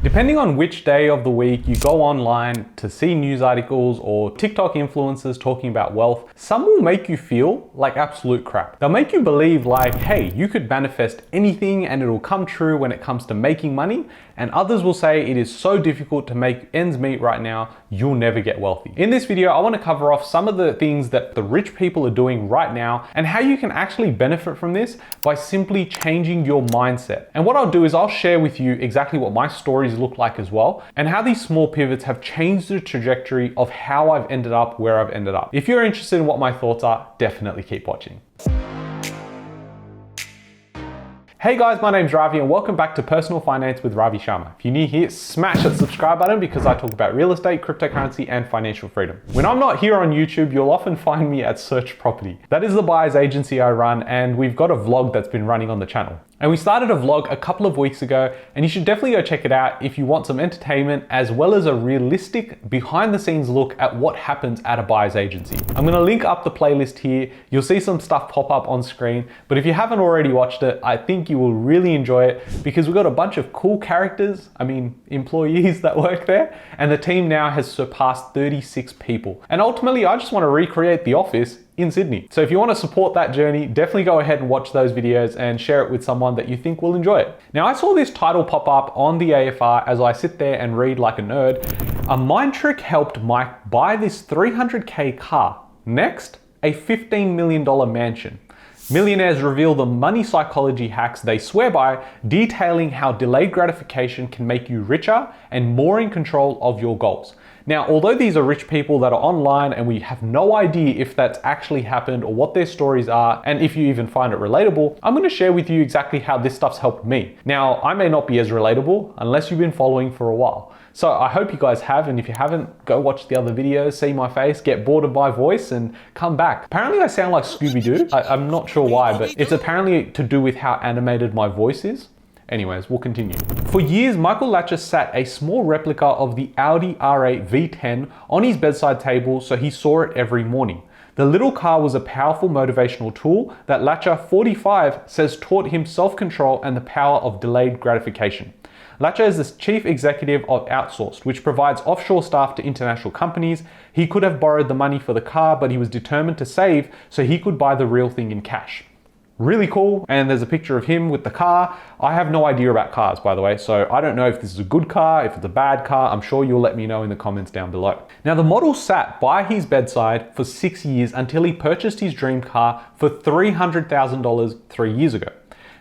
Depending on which day of the week you go online to see news articles or TikTok influencers talking about wealth, some will make you feel like absolute crap. They'll make you believe like, hey, you could manifest anything and it'll come true when it comes to making money. And others will say it is so difficult to make ends meet right now, you'll never get wealthy. In this video, I want to cover off some of the things that the rich people are doing right now and how you can actually benefit from this by simply changing your mindset. And what I'll do is I'll share with you exactly what my stories look like as well, and how these small pivots have changed the trajectory of how I've ended up where I've ended up. If you're interested in what my thoughts are, definitely keep watching. Hey guys, my name's Ravi and welcome back to Personal Finance with Ravi Sharma. If you're new here, smash that subscribe button because I talk about real estate, cryptocurrency, and financial freedom. When I'm not here on YouTube, you'll often find me at Search Property. That is the buyer's agency I run, and we've got a vlog that's been running on the channel. And we started a vlog a couple of weeks ago, and you should definitely go check it out if you want some entertainment as well as a realistic behind the scenes look at what happens at a buyer's agency. I'm gonna link up the playlist here. You'll see some stuff pop up on screen, but if you haven't already watched it, I think you will really enjoy it because we've got a bunch of cool characters, employees that work there, and the team now has surpassed 36 people. And ultimately, I just wanna recreate the office in Sydney. So if you want to support that journey, definitely go ahead and watch those videos and share it with someone that you think will enjoy it. Now, I saw this title pop up on the AFR as I sit there and read like a nerd. A mind trick helped Mike buy this 300K car. Next, a $15 million mansion. Millionaires reveal the money psychology hacks they swear by, detailing how delayed gratification can make you richer and more in control of your goals. Now, although these are rich people that are online and we have no idea if that's actually happened or what their stories are, and if you even find it relatable, I'm gonna share with you exactly how this stuff's helped me. Now, I may not be as relatable unless you've been following for a while. So I hope you guys have, and if you haven't, go watch the other videos, see my face, get bored of my voice, and come back. Apparently I sound like Scooby-Doo. I'm not sure why, but it's apparently to do with how animated my voice is. Anyways, we'll continue. For years, Michael Latcher sat a small replica of the Audi R8 V10 on his bedside table so he saw it every morning. The little car was a powerful motivational tool that Latcher, 45, says taught him self-control and the power of delayed gratification. Latcher is the chief executive of Outsourced, which provides offshore staff to international companies. He could have borrowed the money for the car, but he was determined to save so he could buy the real thing in cash. Really cool, and there's a picture of him with the car. I have no idea about cars, by the way, so I don't know if this is a good car, if it's a bad car. I'm sure you'll let me know in the comments down below. Now, the model sat by his bedside for 6 years until he purchased his dream car for $300,000 3 years ago.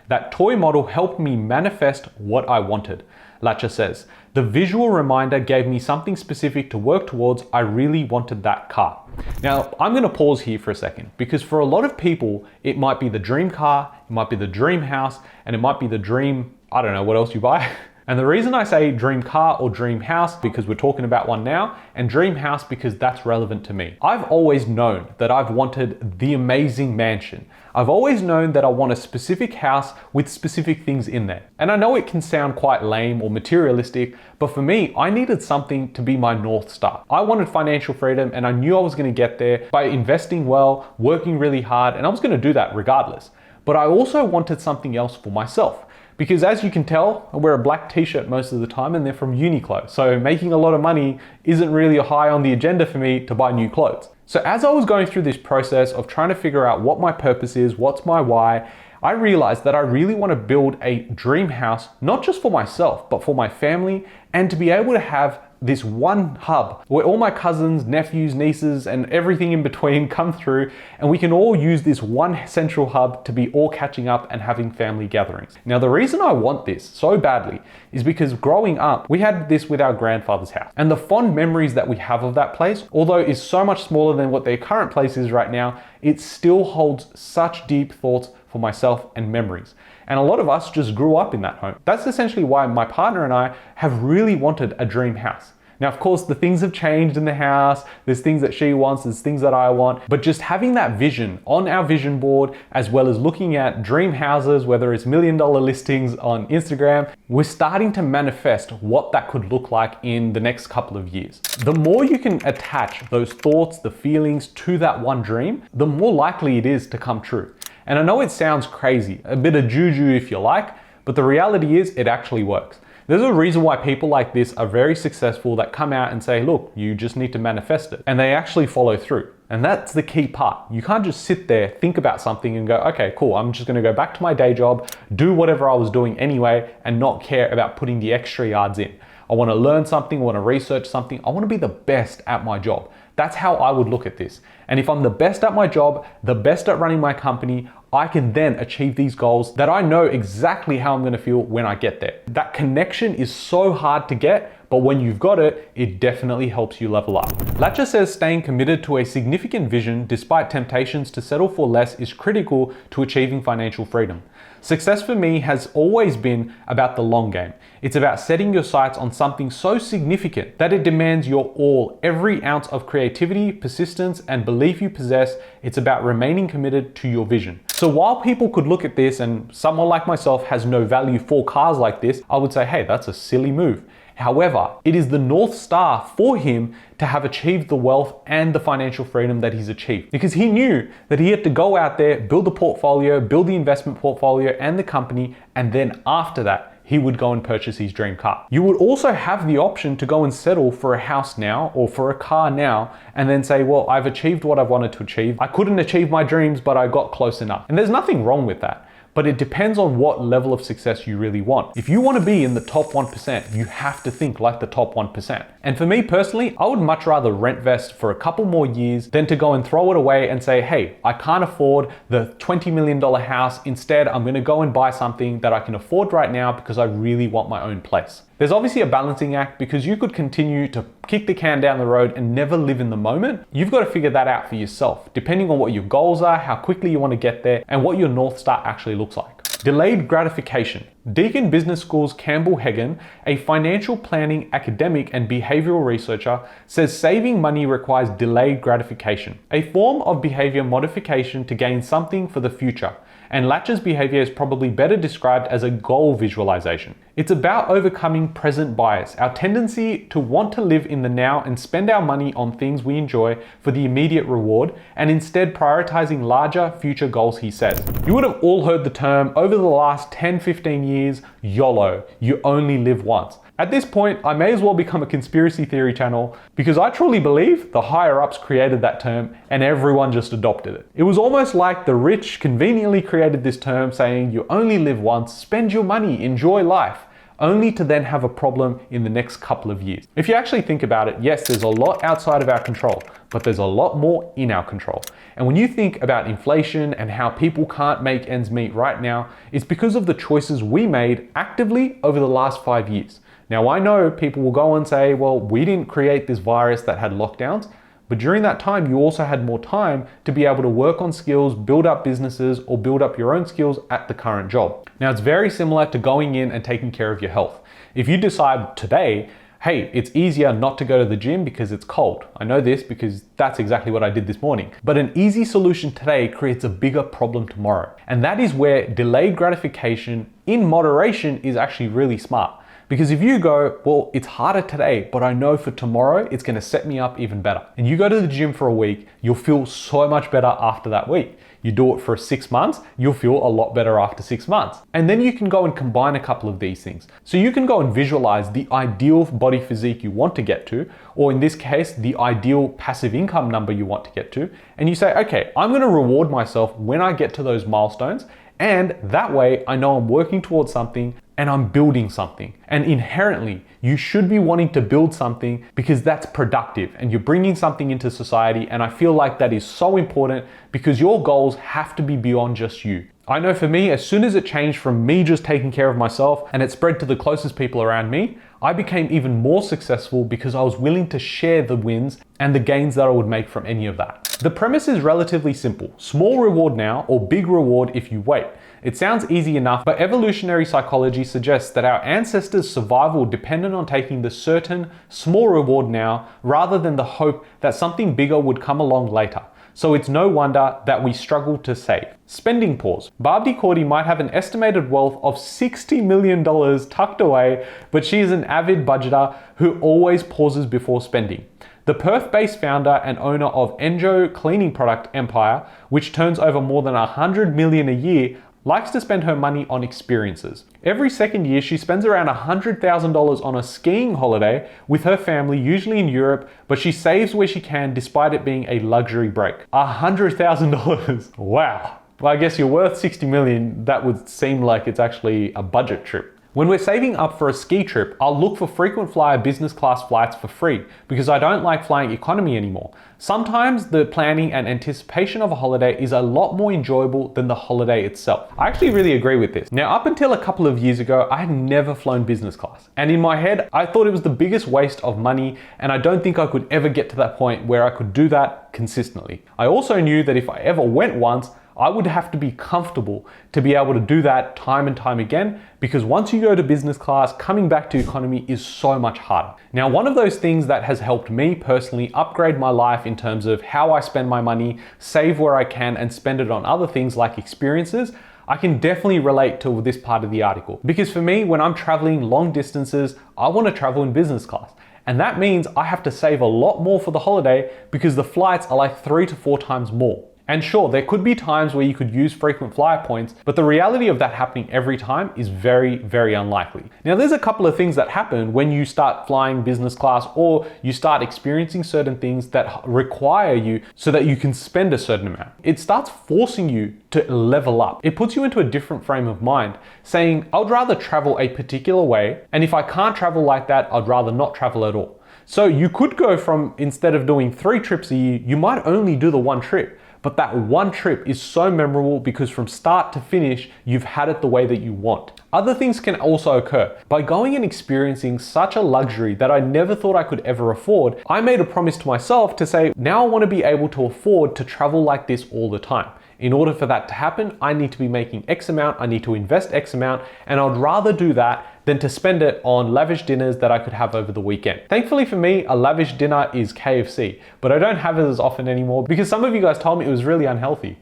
That toy model helped me manifest what I wanted. Latcher says, the visual reminder gave me something specific to work towards. I really wanted that car. Now, I'm gonna pause here for a second because for a lot of people, it might be the dream car, it might be the dream house, and it might be the dream, I don't know what else you buy. And the reason I say dream car or dream house, because we're talking about one now, and dream house because that's relevant to me. I've always known that I've wanted the amazing mansion. I've always known that I want a specific house with specific things in there. And I know it can sound quite lame or materialistic, but for me, I needed something to be my North Star. I wanted financial freedom and I knew I was gonna get there by investing well, working really hard, and I was gonna do that regardless. But I also wanted something else for myself. Because as you can tell, I wear a black t-shirt most of the time and they're from Uniqlo. So making a lot of money isn't really high on the agenda for me to buy new clothes. So as I was going through this process of trying to figure out what my purpose is, what's my why, I realized that I really want to build a dream house, not just for myself, but for my family, and to be able to have this one hub where all my cousins, nephews, nieces, and everything in between come through, and we can all use this one central hub to be all catching up and having family gatherings. Now, the reason I want this so badly is because growing up, we had this with our grandfather's house. And the fond memories that we have of that place, although is so much smaller than what their current place is right now, it still holds such deep thoughts for myself and memories. And a lot of us just grew up in that home. That's essentially why my partner and I have really wanted a dream house. Now, of course, the things have changed in the house. There's things that she wants, there's things that I want, but just having that vision on our vision board, as well as looking at dream houses, whether it's $1 million listings on Instagram, we're starting to manifest what that could look like in the next couple of years. The more you can attach those thoughts, the feelings to that one dream, the more likely it is to come true. And I know it sounds crazy, a bit of juju if you like, but the reality is it actually works. There's a reason why people like this are very successful that come out and say, look, you just need to manifest it. And they actually follow through. And that's the key part. You can't just sit there, think about something and go, okay, cool, I'm just gonna go back to my day job, do whatever I was doing anyway, and not care about putting the extra yards in. I wanna learn something, I wanna research something, I wanna be the best at my job. That's how I would look at this. And if I'm the best at my job, the best at running my company, I can then achieve these goals that I know exactly how I'm gonna feel when I get there. That connection is so hard to get, but when you've got it, it definitely helps you level up. Latcher says staying committed to a significant vision despite temptations to settle for less is critical to achieving financial freedom. Success for me has always been about the long game. It's about setting your sights on something so significant that it demands your all, every ounce of creativity, persistence, and belief you possess. It's about remaining committed to your vision. So while people could look at this and someone like myself has no value for cars like this, I would say, hey, that's a silly move. However, it is the North Star for him to have achieved the wealth and the financial freedom that he's achieved. Because he knew that he had to go out there, build the portfolio, build the investment portfolio and the company, and then after that, he would go and purchase his dream car. You would also have the option to go and settle for a house now or for a car now and then say, well, I've achieved what I wanted to achieve. I couldn't achieve my dreams, but I got close enough. And there's nothing wrong with that. But it depends on what level of success you really want. If you want to be in the top 1%, you have to think like the top 1%. And for me personally, I would much rather rent vest for a couple more years than to go and throw it away and say, hey, I can't afford the $20 million house. Instead, I'm going to go and buy something that I can afford right now because I really want my own place. There's obviously a balancing act because you could continue to kick the can down the road and never live in the moment. You've got to figure that out for yourself, depending on what your goals are, how quickly you want to get there, and what your North Star actually looks like. Delayed gratification. Deakin Business School's Campbell Hagen, a financial planning academic and behavioral researcher, says saving money requires delayed gratification, a form of behavior modification to gain something for the future. And Latcher's behavior is probably better described as a goal visualization. It's about overcoming present bias, our tendency to want to live in the now and spend our money on things we enjoy for the immediate reward, and instead prioritizing larger future goals, he says. You would have all heard the term over the last 10-15 years, YOLO, you only live once. At this point, I may as well become a conspiracy theory channel because I truly believe the higher ups created that term and everyone just adopted it. It was almost like the rich conveniently created this term saying you only live once, spend your money, enjoy life, only to then have a problem in the next couple of years. If you actually think about it, yes, there's a lot outside of our control, but there's a lot more in our control. And when you think about inflation and how people can't make ends meet right now, it's because of the choices we made actively over the last 5 years. Now, I know people will go and say, well, we didn't create this virus that had lockdowns, but during that time, you also had more time to be able to work on skills, build up businesses, or build up your own skills at the current job. Now, it's very similar to going in and taking care of your health. If you decide today, hey, it's easier not to go to the gym because it's cold. I know this because that's exactly what I did this morning. But an easy solution today creates a bigger problem tomorrow. And that is where delayed gratification in moderation is actually really smart. Because if you go, well, it's harder today, but I know for tomorrow, it's gonna set me up even better. And you go to the gym for a week, you'll feel so much better after that week. You do it for 6 months, you'll feel a lot better after 6 months. And then you can go and combine a couple of these things. So you can go and visualize the ideal body physique you want to get to, or in this case, the ideal passive income number you want to get to. And you say, okay, I'm gonna reward myself when I get to those milestones. And that way I know I'm working towards something and I'm building something. And inherently, you should be wanting to build something because that's productive and you're bringing something into society. And I feel like that is so important because your goals have to be beyond just you. I know for me, as soon as it changed from me just taking care of myself and it spread to the closest people around me, I became even more successful because I was willing to share the wins and the gains that I would make from any of that. The premise is relatively simple. Small reward now or big reward if you wait. It sounds easy enough, but evolutionary psychology suggests that our ancestors' survival depended on taking the certain small reward now rather than the hope that something bigger would come along later. So it's no wonder that we struggle to save. Spending pause. Barbie Cordy might have an estimated wealth of $60 million tucked away, but she is an avid budgeter who always pauses before spending. The Perth-based founder and owner of Enjo cleaning product empire, which turns over more than $100 million a year, likes to spend her money on experiences. Every second year, she spends around $100,000 on a skiing holiday with her family, usually in Europe, but she saves where she can despite it being a luxury break. $100,000. Wow. Well, I guess you're worth 60 million. That would seem like it's actually a budget trip. When we're saving up for a ski trip, I'll look for frequent flyer business class flights for free because I don't like flying economy anymore. Sometimes the planning and anticipation of a holiday is a lot more enjoyable than the holiday itself. I actually really agree with this. Now, up until a couple of years ago, I had never flown business class. And in my head, I thought it was the biggest waste of money, and I don't think I could ever get to that point where I could do that consistently. I also knew that if I ever went once, I would have to be comfortable to be able to do that time and time again, because once you go to business class, coming back to economy is so much harder. Now, one of those things that has helped me personally upgrade my life in terms of how I spend my money, save where I can, and spend it on other things like experiences, I can definitely relate to this part of the article. Because for me, when I'm traveling long distances, I want to travel in business class. And that means I have to save a lot more for the holiday because the flights are like 3 to 4 times more. And sure, there could be times where you could use frequent flyer points, but the reality of that happening every time is very, very unlikely. Now, there's a couple of things that happen when you start flying business class or you start experiencing certain things that require you so that you can spend a certain amount. It starts forcing you to level up. It puts you into a different frame of mind, saying, I'd rather travel a particular way, and if I can't travel like that, I'd rather not travel at all. So you could go from, instead of doing 3 trips a year, you might only do the 1 trip. But that 1 trip is so memorable because from start to finish, you've had it the way that you want. Other things can also occur. By going and experiencing such a luxury that I never thought I could ever afford, I made a promise to myself to say, now I want to be able to afford to travel like this all the time. In order for that to happen, I need to be making X amount, I need to invest X amount, and I'd rather do that than to spend it on lavish dinners that I could have over the weekend. Thankfully for me, a lavish dinner is KFC, but I don't have it as often anymore because some of you guys told me it was really unhealthy.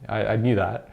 I knew that.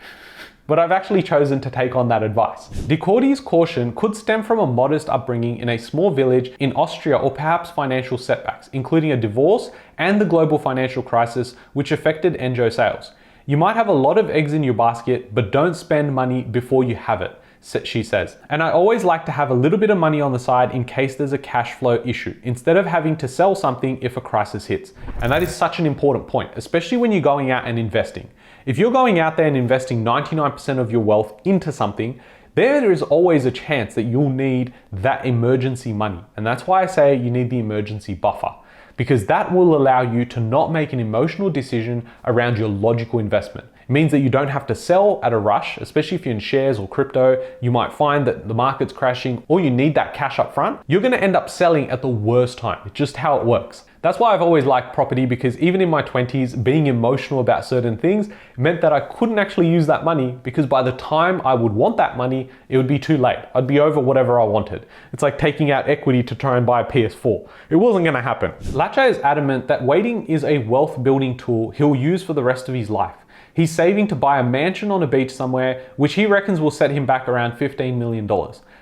But I've actually chosen to take on that advice. DeCourty's caution could stem from a modest upbringing in a small village in Austria, or perhaps financial setbacks, including a divorce and the global financial crisis, which affected Enjo sales. You might have a lot of eggs in your basket, but don't spend money before you have it, she says. And I always like to have a little bit of money on the side in case there's a cash flow issue, instead of having to sell something if a crisis hits. And that is such an important point, especially when you're going out and investing. If you're going out there and investing 99% of your wealth into something, there is always a chance that you'll need that emergency money. And that's why I say you need the emergency buffer, because that will allow you to not make an emotional decision around your logical investment. It means that you don't have to sell at a rush, especially if you're in shares or crypto. You might find that the market's crashing or you need that cash up front. You're gonna end up selling at the worst time. It's just how it works. That's why I've always liked property, because even in my 20s, being emotional about certain things meant that I couldn't actually use that money, because by the time I would want that money, it would be too late. I'd be over whatever I wanted. It's like taking out equity to try and buy a PS4. It wasn't gonna happen. Lache is adamant that waiting is a wealth building tool he'll use for the rest of his life. He's saving to buy a mansion on a beach somewhere, which he reckons will set him back around $15 million.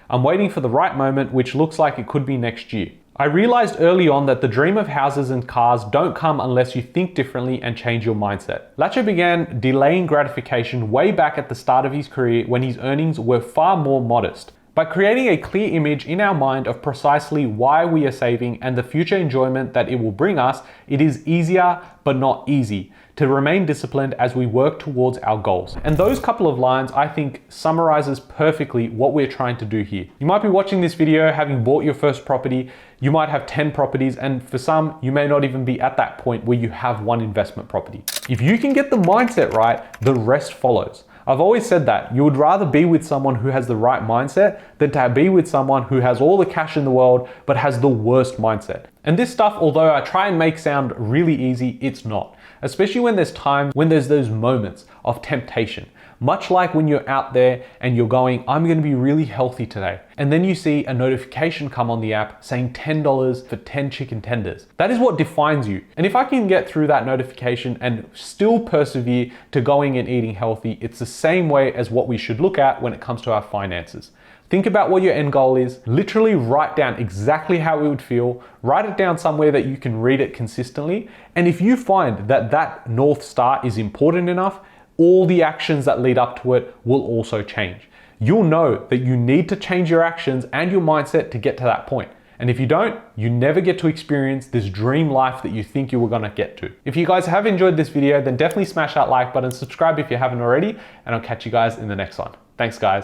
I'm waiting for the right moment, which looks like it could be next year. I realized early on that the dream of houses and cars don't come unless you think differently and change your mindset. Lache began delaying gratification way back at the start of his career when his earnings were far more modest. By creating a clear image in our mind of precisely why we are saving and the future enjoyment that it will bring us, it is easier, but not easy, to remain disciplined as we work towards our goals. And those couple of lines, I think, summarizes perfectly what we're trying to do here. You might be watching this video having bought your first property, you might have 10 properties, and for some, you may not even be at that point where you have 1 investment property. If you can get the mindset right, the rest follows. I've always said that you would rather be with someone who has the right mindset than to be with someone who has all the cash in the world but has the worst mindset. And this stuff, although I try and make sound really easy, it's not. Especially when there's times when there's those moments of temptation. Much like when you're out there and you're going, I'm gonna be really healthy today. And then you see a notification come on the app saying $10 for 10 chicken tenders. That is what defines you. And if I can get through that notification and still persevere to going and eating healthy, it's the same way as what we should look at when it comes to our finances. Think about what your end goal is, literally write down exactly how it would feel, write it down somewhere that you can read it consistently. And if you find that that North Star is important enough, all the actions that lead up to it will also change. You'll know that you need to change your actions and your mindset to get to that point. And if you don't, you never get to experience this dream life that you think you were gonna get to. If you guys have enjoyed this video, then definitely smash that like button, subscribe if you haven't already, and I'll catch you guys in the next one. Thanks, guys.